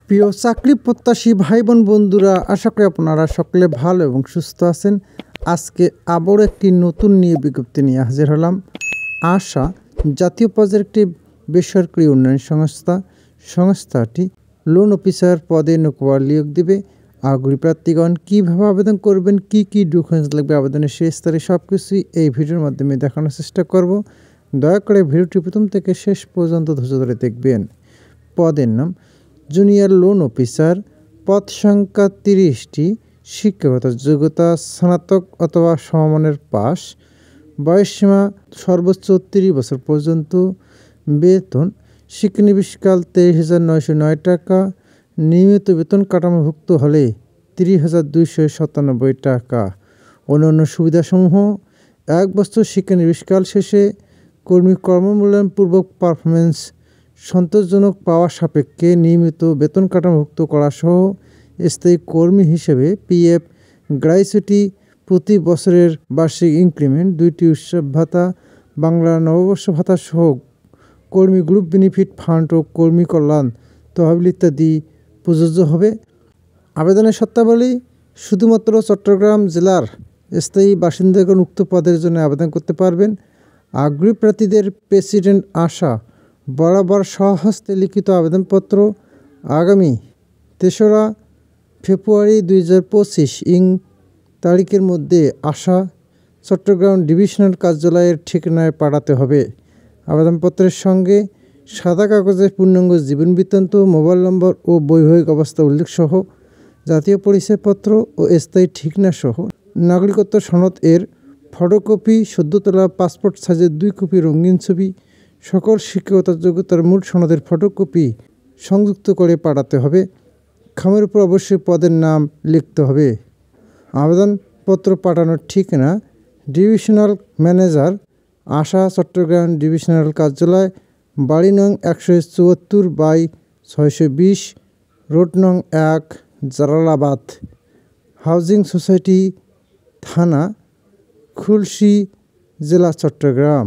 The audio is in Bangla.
প্রিয় চাকরি প্রত্যাশী ভাই বোন বন্ধুরা, আশা করি আপনারা সকলে ভালো এবং সুস্থ আছেন। আজকে আবারও একটি নতুন নিয়োগ বিজ্ঞপ্তি নিয়ে হাজির হলাম। আশা জাতীয় পর্যায়ের একটি বেসরকারি উন্নয়ন সংস্থাটি লোন অফিসার পদে নিয়োগ দেবে। আগ্রহী প্রার্থীগণ কীভাবে আবেদন করবেন, কি কি ডকুমেন্টস লাগবে, আবেদনের শেষ তারিখ, সব কিছুই এই ভিডিওর মাধ্যমে দেখানোর চেষ্টা করব। দয়া করে ভিডিওটি প্রথম থেকে শেষ পর্যন্ত ধৈর্য ধরে দেখবেন। পদের নাম জুনিয়র লোন অফিসার, পদ সংখ্যা 30টি, শিক্ষাগত যোগ্যতা স্নাতক অথবা সমমানের পাস, বয়সসীমা সর্বোচ্চ 30 বছর পর্যন্ত, বেতন শিক্ষানবিশকাল 23,909 টাকা, নিয়মিত বেতন কাঠামোভুক্ত হলে 30,297 টাকা। অন্যান্য সুবিধাসমূহ: 1 বছর শিক্ষানবিশকাল শেষে কর্মী কর্মমূল্যায়ন পূর্বক পারফরমেন্স সন্তোষজনক পাওয়া সাপেক্ষে নিয়মিত বেতন কাঠামোভুক্ত করা সহ স্থায়ী কর্মী হিসেবে পিএফ গ্র্যাচুইটি, প্রতি বছরের বার্ষিক ইনক্রিমেন্ট, 2টি উৎসব ভাতা, বাংলা নববর্ষ ভাতা সহ কর্মী গ্রুপ বেনিফিট ফান্ড ও কর্মী কল্যাণ তহবিল ইত্যাদি প্রযোজ্য হবে। আবেদনের শর্তাবলী: শুধুমাত্র চট্টগ্রাম জেলার স্থায়ী বাসিন্দাগণ উক্ত পদের জন্য আবেদন করতে পারবেন। আগ্রহী প্রার্থীদের প্রেসিডেন্ট আশা বরাবর স্বহস্তে লিখিত আবেদনপত্র আগামী 3রা ফেব্রুয়ারি 2025 তারিখের মধ্যে আশা চট্টগ্রাম ডিভিশনাল কার্যালয়ের ঠিকানায় পাঠাতে হবে। আবেদনপত্রের সঙ্গে সাদা কাগজের পূর্ণাঙ্গ জীবন বৃত্তান্ত, মোবাইল নম্বর ও বৈবাহিক অবস্থা উল্লেখ সহ জাতীয় পরিচয়পত্র ও স্থায়ী ঠিকানা সহ নাগরিকত্ব সনদ এর ফটোকপি, সদ্য তোলা পাসপোর্ট সাইজের 2 কপি রঙিন ছবি, সকল শিক্ষাগত যোগ্যতার মূল সনদের ফটোকপি সংযুক্ত করে পাঠাতে হবে। খামের উপর অবশ্যই পদের নাম লিখতে হবে। আবেদনপত্র পাঠানোর ঠিকানা: ডিভিশনাল ম্যানেজার, আশা চট্টগ্রাম ডিভিশনাল কার্যালয়, বাড়ি নং 174/620, রোড নং 1, জালালাবাদ, হাউজিং সোসাইটি, থানা খুলশী, জেলা চট্টগ্রাম।